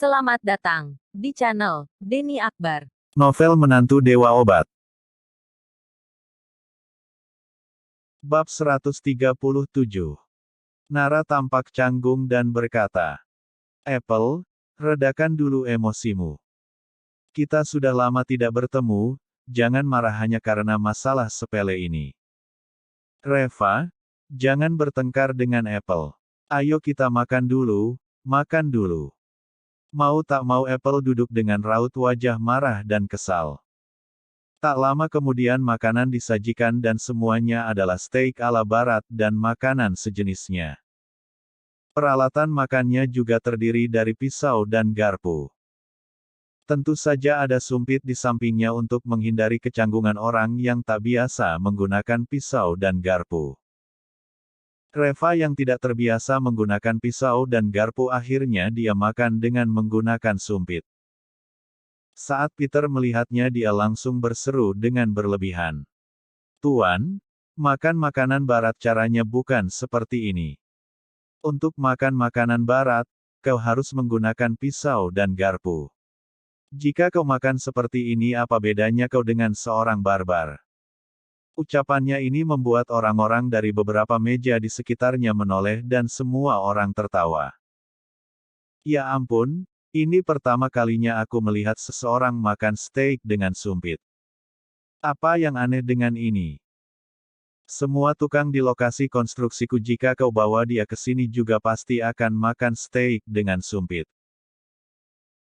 Selamat datang di channel Denny Akbar. Novel Menantu Dewa Obat. Bab 137. Nara tampak canggung dan berkata, "Apple, redakan dulu emosimu. Kita sudah lama tidak bertemu, jangan marah hanya karena masalah sepele ini. Reva, jangan bertengkar dengan Apple. Ayo kita makan dulu, makan dulu." Mau tak mau Apple duduk dengan raut wajah marah dan kesal. Tak lama kemudian makanan disajikan dan semuanya adalah steak ala barat dan makanan sejenisnya. Peralatan makannya juga terdiri dari pisau dan garpu. Tentu saja ada sumpit di sampingnya untuk menghindari kecanggungan orang yang tak biasa menggunakan pisau dan garpu. Reva yang tidak terbiasa menggunakan pisau dan garpu akhirnya dia makan dengan menggunakan sumpit. Saat Peter melihatnya dia langsung berseru dengan berlebihan. "Tuan, makan makanan barat caranya bukan seperti ini. Untuk makan makanan barat, kau harus menggunakan pisau dan garpu. Jika kau makan seperti ini apa bedanya kau dengan seorang barbar?" Ucapannya ini membuat orang-orang dari beberapa meja di sekitarnya menoleh dan semua orang tertawa. Ya ampun, ini pertama kalinya aku melihat seseorang makan steak dengan sumpit. Apa yang aneh dengan ini? Semua tukang di lokasi konstruksiku jika kau bawa dia ke sini juga pasti akan makan steak dengan sumpit.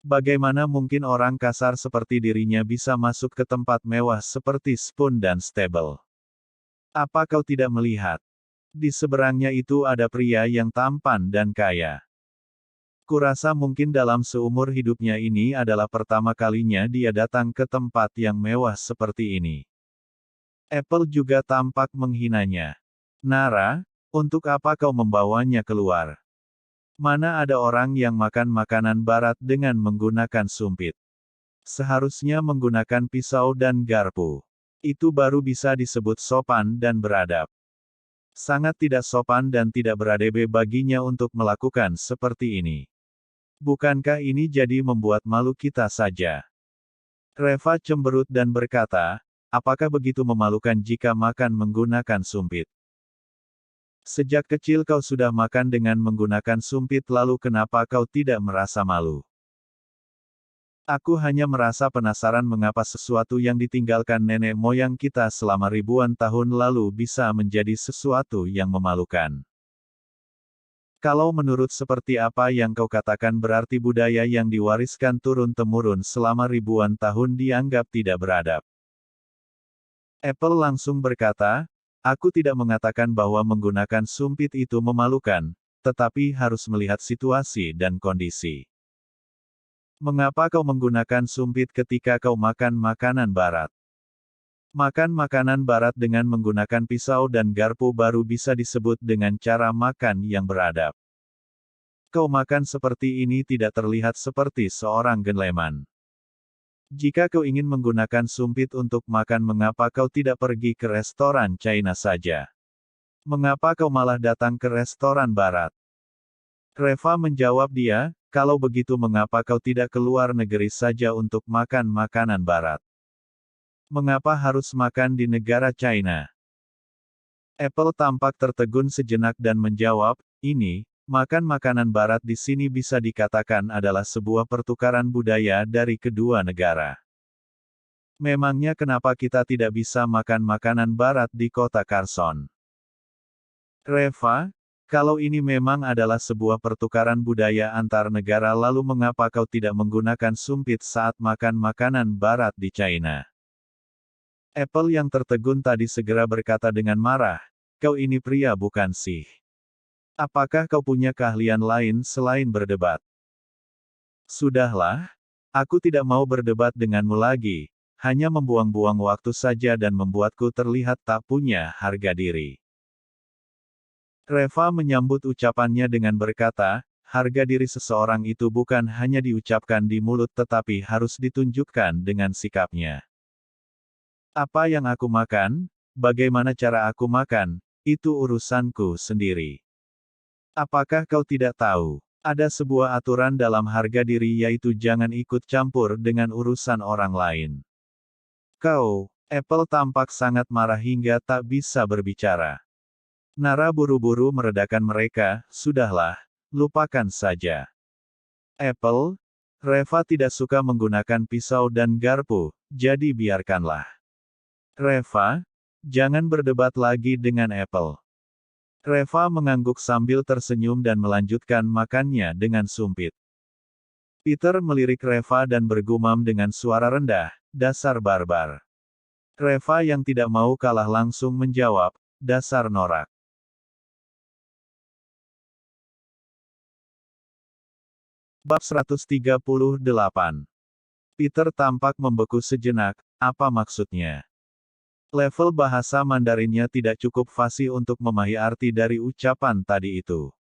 Bagaimana mungkin orang kasar seperti dirinya bisa masuk ke tempat mewah seperti Spoon dan Stable? Apa kau tidak melihat? Di seberangnya itu ada pria yang tampan dan kaya. Kurasa mungkin dalam seumur hidupnya ini adalah pertama kalinya dia datang ke tempat yang mewah seperti ini. Apple juga tampak menghinanya. "Nara, untuk apa kau membawanya keluar? Mana ada orang yang makan makanan barat dengan menggunakan sumpit? Seharusnya menggunakan pisau dan garpu. Itu baru bisa disebut sopan dan beradab. Sangat tidak sopan dan tidak beradab baginya untuk melakukan seperti ini. Bukankah ini jadi membuat malu kita saja?" Reva cemberut dan berkata, "Apakah begitu memalukan jika makan menggunakan sumpit? Sejak kecil kau sudah makan dengan menggunakan sumpit lalu kenapa kau tidak merasa malu?" "Aku hanya merasa penasaran mengapa sesuatu yang ditinggalkan nenek moyang kita selama ribuan tahun lalu bisa menjadi sesuatu yang memalukan. Kalau menurut seperti apa yang kau katakan berarti budaya yang diwariskan turun-temurun selama ribuan tahun dianggap tidak beradab." Apple langsung berkata, "Aku tidak mengatakan bahwa menggunakan sumpit itu memalukan, tetapi harus melihat situasi dan kondisi. Mengapa kau menggunakan sumpit ketika kau makan makanan barat? Makan makanan barat dengan menggunakan pisau dan garpu baru bisa disebut dengan cara makan yang beradab. Kau makan seperti ini tidak terlihat seperti seorang gentleman. Jika kau ingin menggunakan sumpit untuk makan mengapa kau tidak pergi ke restoran China saja? Mengapa kau malah datang ke restoran barat?" Reva menjawab dia, "Kalau begitu mengapa kau tidak keluar negeri saja untuk makan makanan barat? Mengapa harus makan di negara China?" Apple tampak tertegun sejenak dan menjawab, makan makanan barat di sini bisa dikatakan adalah sebuah pertukaran budaya dari kedua negara. Memangnya kenapa kita tidak bisa makan makanan barat di kota Carson? Reva, kalau ini memang adalah sebuah pertukaran budaya antar negara lalu mengapa kau tidak menggunakan sumpit saat makan makanan barat di China? Apple yang tertegun tadi segera berkata dengan marah, "Kau ini pria bukan sih? Apakah kau punya keahlian lain selain berdebat?" "Sudahlah, aku tidak mau berdebat denganmu lagi, hanya membuang-buang waktu saja dan membuatku terlihat tak punya harga diri." Reva menyambut ucapannya dengan berkata, "Harga diri seseorang itu bukan hanya diucapkan di mulut tetapi harus ditunjukkan dengan sikapnya. Apa yang aku makan, bagaimana cara aku makan, itu urusanku sendiri. Apakah kau tidak tahu? Ada sebuah aturan dalam harga diri yaitu jangan ikut campur dengan urusan orang lain. Kau, Apple tampak sangat marah hingga tak bisa berbicara. Nara buru-buru meredakan mereka, sudahlah, lupakan saja. Apple, Reva tidak suka menggunakan pisau dan garpu, jadi biarkanlah. Reva, jangan berdebat lagi dengan Apple. Reva mengangguk sambil tersenyum dan melanjutkan makannya dengan sumpit. Peter melirik Reva dan bergumam dengan suara rendah, dasar barbar. Reva yang tidak mau kalah langsung menjawab, dasar norak. Bab 138. Peter tampak membeku sejenak, apa maksudnya? Level bahasa Mandarinnya tidak cukup fasih untuk memahami arti dari ucapan tadi itu.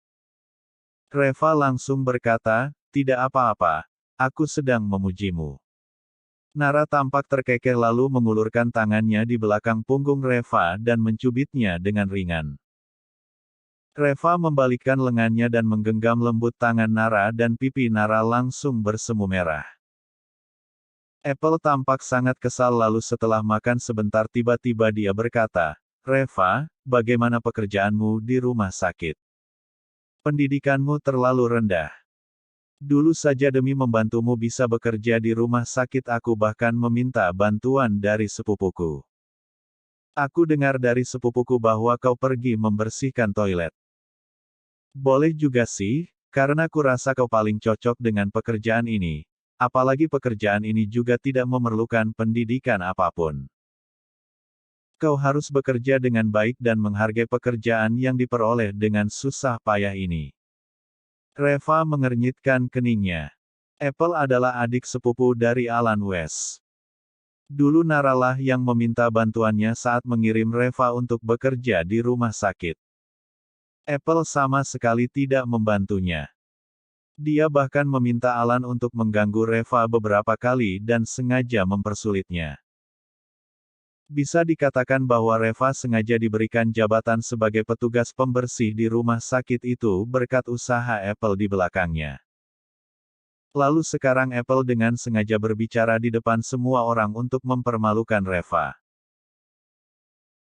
Reva langsung berkata, tidak apa-apa, aku sedang memujimu. Nara tampak terkekeh lalu mengulurkan tangannya di belakang punggung Reva dan mencubitnya dengan ringan. Reva membalikkan lengannya dan menggenggam lembut tangan Nara dan pipi Nara langsung bersemu merah. Apple tampak sangat kesal lalu setelah makan sebentar tiba-tiba dia berkata, Reva, bagaimana pekerjaanmu di rumah sakit? Pendidikanmu terlalu rendah. Dulu saja demi membantumu bisa bekerja di rumah sakit aku bahkan meminta bantuan dari sepupuku. Aku dengar dari sepupuku bahwa kau pergi membersihkan toilet. Boleh juga sih, karena kurasa kau paling cocok dengan pekerjaan ini. Apalagi pekerjaan ini juga tidak memerlukan pendidikan apapun. Kau harus bekerja dengan baik dan menghargai pekerjaan yang diperoleh dengan susah payah ini. Reva mengernyitkan keningnya. Apple adalah adik sepupu dari Alan West. Dulu Naralah yang meminta bantuannya saat mengirim Reva untuk bekerja di rumah sakit. Apple sama sekali tidak membantunya. Dia bahkan meminta Alan untuk mengganggu Reva beberapa kali dan sengaja mempersulitnya. Bisa dikatakan bahwa Reva sengaja diberikan jabatan sebagai petugas pembersih di rumah sakit itu berkat usaha Apple di belakangnya. Lalu sekarang Apple dengan sengaja berbicara di depan semua orang untuk mempermalukan Reva.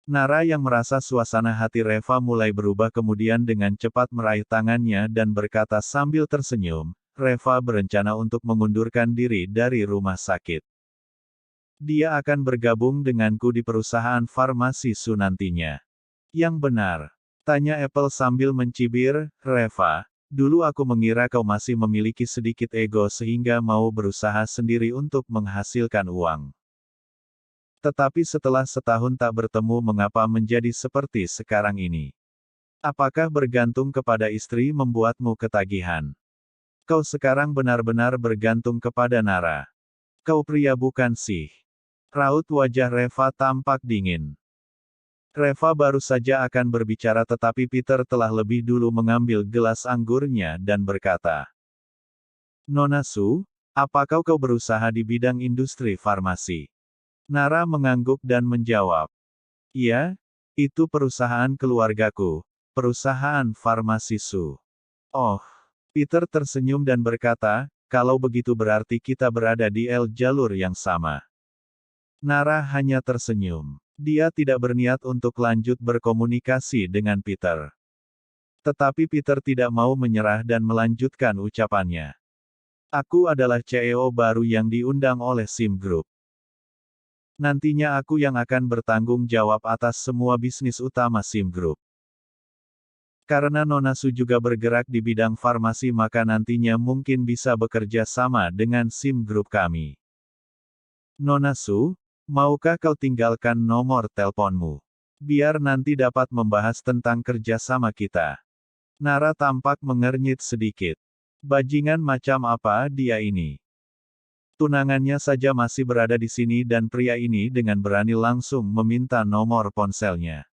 Nara yang merasa suasana hati Reva mulai berubah kemudian dengan cepat meraih tangannya dan berkata sambil tersenyum, Reva berencana untuk mengundurkan diri dari rumah sakit. Dia akan bergabung denganku di perusahaan farmasi Su nantinya. Yang benar. Tanya Apple sambil mencibir, Reva, dulu aku mengira kau masih memiliki sedikit ego sehingga mau berusaha sendiri untuk menghasilkan uang. Tetapi setelah setahun tak bertemu mengapa menjadi seperti sekarang ini? Apakah bergantung kepada istri membuatmu ketagihan? Kau sekarang benar-benar bergantung kepada Nara. Kau pria bukan sih? Raut wajah Reva tampak dingin. Reva baru saja akan berbicara tetapi Peter telah lebih dulu mengambil gelas anggurnya dan berkata, Nona Su, apakah kau berusaha di bidang industri farmasi? Nara mengangguk dan menjawab, iya, itu perusahaan keluargaku, perusahaan farmasi Su. Oh, Peter tersenyum dan berkata, kalau begitu berarti kita berada di jalur yang sama. Nara hanya tersenyum. Dia tidak berniat untuk lanjut berkomunikasi dengan Peter. Tetapi Peter tidak mau menyerah dan melanjutkan ucapannya. Aku adalah CEO baru yang diundang oleh Sim Group. Nantinya aku yang akan bertanggung jawab atas semua bisnis utama Sim Group. Karena Nona Su juga bergerak di bidang farmasi maka nantinya mungkin bisa bekerja sama dengan Sim Group kami. Nona Su, maukah kau tinggalkan nomor teleponmu? Biar nanti dapat membahas tentang kerjasama kita. Nara tampak mengernyit sedikit. Bajingan macam apa dia ini? Tunangannya saja masih berada di sini dan pria ini dengan berani langsung meminta nomor ponselnya.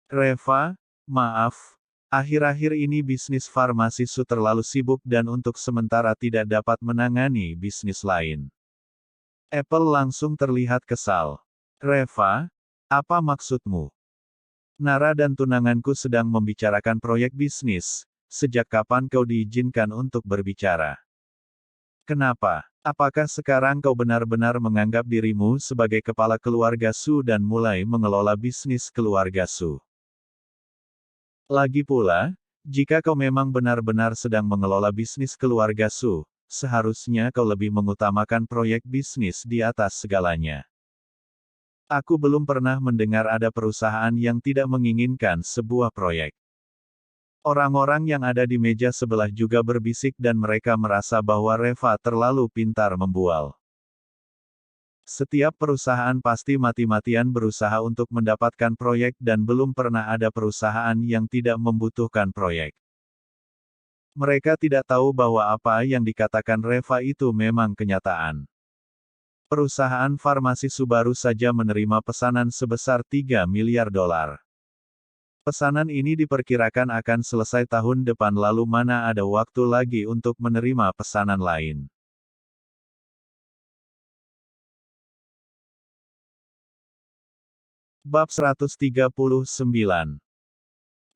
Reva, maaf, akhir-akhir ini bisnis farmasi Su terlalu sibuk dan untuk sementara tidak dapat menangani bisnis lain. Apple langsung terlihat kesal. Reva, apa maksudmu? Nara dan tunanganku sedang membicarakan proyek bisnis, sejak kapan kau diizinkan untuk berbicara? Kenapa? Apakah sekarang kau benar-benar menganggap dirimu sebagai kepala keluarga Su dan mulai mengelola bisnis keluarga Su? Lagi pula, jika kau memang benar-benar sedang mengelola bisnis keluarga Su, seharusnya kau lebih mengutamakan proyek bisnis di atas segalanya. Aku belum pernah mendengar ada perusahaan yang tidak menginginkan sebuah proyek. Orang-orang yang ada di meja sebelah juga berbisik dan mereka merasa bahwa Reva terlalu pintar membual. Setiap perusahaan pasti mati-matian berusaha untuk mendapatkan proyek dan belum pernah ada perusahaan yang tidak membutuhkan proyek. Mereka tidak tahu bahwa apa yang dikatakan Reva itu memang kenyataan. Perusahaan farmasi Subaru saja menerima pesanan sebesar 3 miliar dolar. Pesanan ini diperkirakan akan selesai tahun depan lalu mana ada waktu lagi untuk menerima pesanan lain. Bab 139.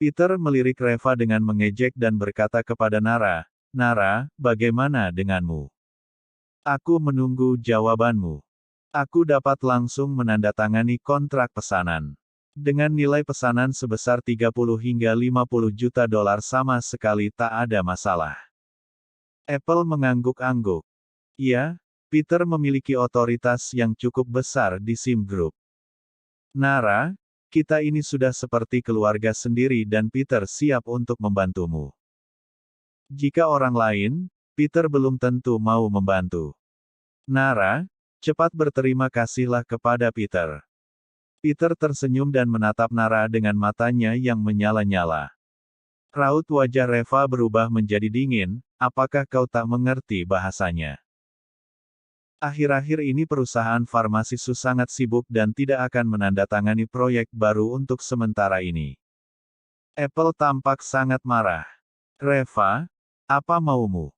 Peter melirik Reva dengan mengejek dan berkata kepada Nara, "Nara, bagaimana denganmu? Aku menunggu jawabanmu. Aku dapat langsung menandatangani kontrak pesanan. Dengan nilai pesanan sebesar 30 hingga 50 juta dolar sama sekali tak ada masalah." Apple mengangguk-angguk. Ya, Peter memiliki otoritas yang cukup besar di SIM Group. Nara, kita ini sudah seperti keluarga sendiri dan Peter siap untuk membantumu. Jika orang lain, Peter belum tentu mau membantu. Nara, cepat berterima kasihlah kepada Peter. Peter tersenyum dan menatap Nara dengan matanya yang menyala-nyala. Raut wajah Reva berubah menjadi dingin, apakah kau tak mengerti bahasanya? Akhir-akhir ini perusahaan farmasi Su sangat sibuk dan tidak akan menandatangani proyek baru untuk sementara ini. Apple tampak sangat marah. Reva, apa maumu?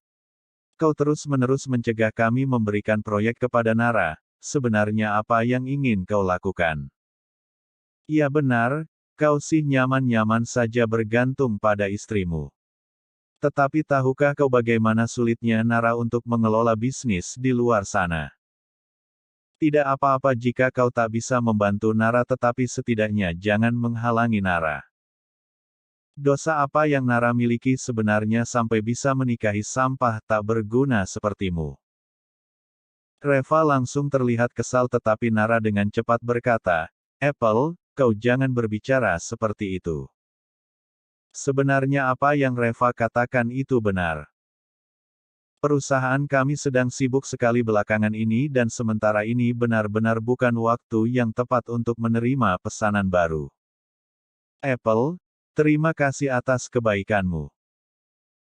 Kau terus-menerus mencegah kami memberikan proyek kepada Nara, sebenarnya apa yang ingin kau lakukan? Iya benar, kau sih nyaman-nyaman saja bergantung pada istrimu. Tetapi tahukah kau bagaimana sulitnya Nara untuk mengelola bisnis di luar sana? Tidak apa-apa jika kau tak bisa membantu Nara tetapi setidaknya jangan menghalangi Nara. Dosa apa yang Nara miliki sebenarnya sampai bisa menikahi sampah tak berguna sepertimu? Reva langsung terlihat kesal tetapi Nara dengan cepat berkata, Apple, kau jangan berbicara seperti itu. Sebenarnya apa yang Reva katakan itu benar. Perusahaan kami sedang sibuk sekali belakangan ini dan sementara ini benar-benar bukan waktu yang tepat untuk menerima pesanan baru. Apple, terima kasih atas kebaikanmu.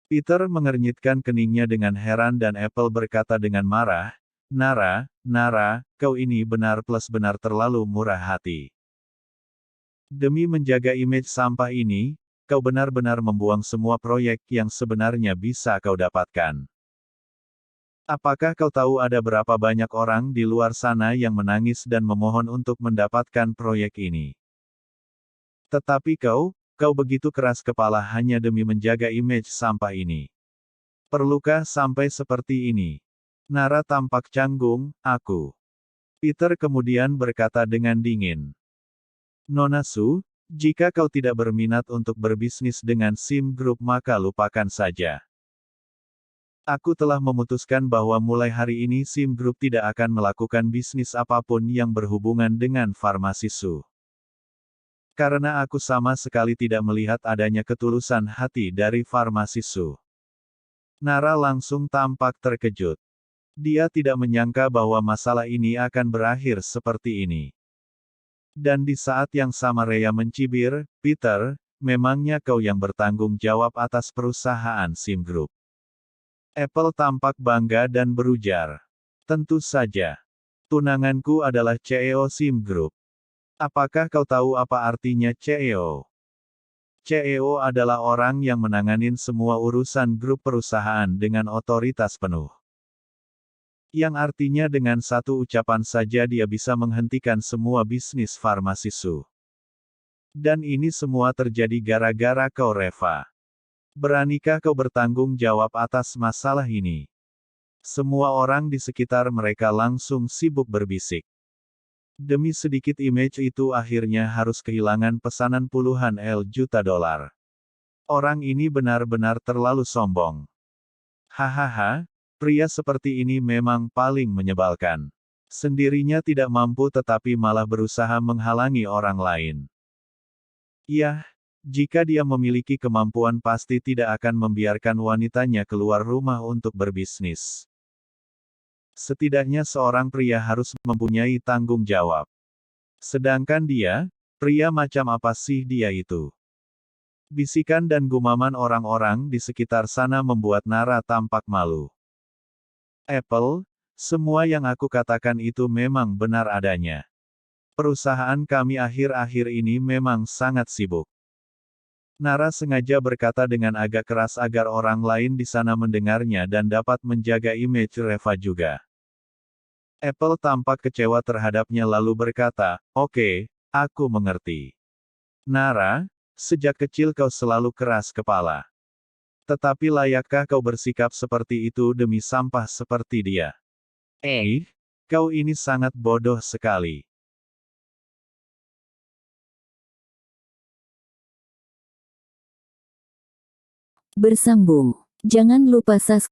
Peter mengernyitkan keningnya dengan heran dan Apple berkata dengan marah, Nara, kau ini benar terlalu murah hati. Demi menjaga image sampah ini, kau benar-benar membuang semua proyek yang sebenarnya bisa kau dapatkan. Apakah kau tahu ada berapa banyak orang di luar sana yang menangis dan memohon untuk mendapatkan proyek ini? Tetapi kau begitu keras kepala hanya demi menjaga image sampah ini. Perlukah sampai seperti ini? Nara tampak canggung, aku. Peter kemudian berkata dengan dingin. Nona Su, jika kau tidak berminat untuk berbisnis dengan SIM Group maka lupakan saja. Aku telah memutuskan bahwa mulai hari ini SIM Group tidak akan melakukan bisnis apapun yang berhubungan dengan farmasi Su. Karena aku sama sekali tidak melihat adanya ketulusan hati dari farmasi Su. Nara langsung tampak terkejut. Dia tidak menyangka bahwa masalah ini akan berakhir seperti ini. Dan di saat yang sama Rhea mencibir, Peter, memangnya kau yang bertanggung jawab atas perusahaan SIM Group? Apple tampak bangga dan berujar. Tentu saja. Tunanganku adalah CEO SIM Group. Apakah kau tahu apa artinya CEO? CEO adalah orang yang menanganin semua urusan grup perusahaan dengan otoritas penuh. Yang artinya dengan satu ucapan saja dia bisa menghentikan semua bisnis farmasi Su. Dan ini semua terjadi gara-gara kau Reva. Beranikah kau bertanggung jawab atas masalah ini? Semua orang di sekitar mereka langsung sibuk berbisik. Demi sedikit image itu akhirnya harus kehilangan pesanan puluhan juta dolar. Orang ini benar-benar terlalu sombong. Hahaha, pria seperti ini memang paling menyebalkan. Sendirinya tidak mampu tetapi malah berusaha menghalangi orang lain. Yah, jika dia memiliki kemampuan pasti tidak akan membiarkan wanitanya keluar rumah untuk berbisnis. Setidaknya seorang pria harus mempunyai tanggung jawab. Sedangkan dia, pria macam apa sih dia itu? Bisikan dan gumaman orang-orang di sekitar sana membuat Nara tampak malu. Apple, semua yang aku katakan itu memang benar adanya. Perusahaan kami akhir-akhir ini memang sangat sibuk. Nara sengaja berkata dengan agak keras agar orang lain di sana mendengarnya dan dapat menjaga image Reva juga. Apple tampak kecewa terhadapnya lalu berkata, "Oke, aku mengerti. Nara, sejak kecil kau selalu keras kepala. Tetapi layakkah kau bersikap seperti itu demi sampah seperti dia? Kau ini sangat bodoh sekali." Bersambung. Jangan lupa subscribe.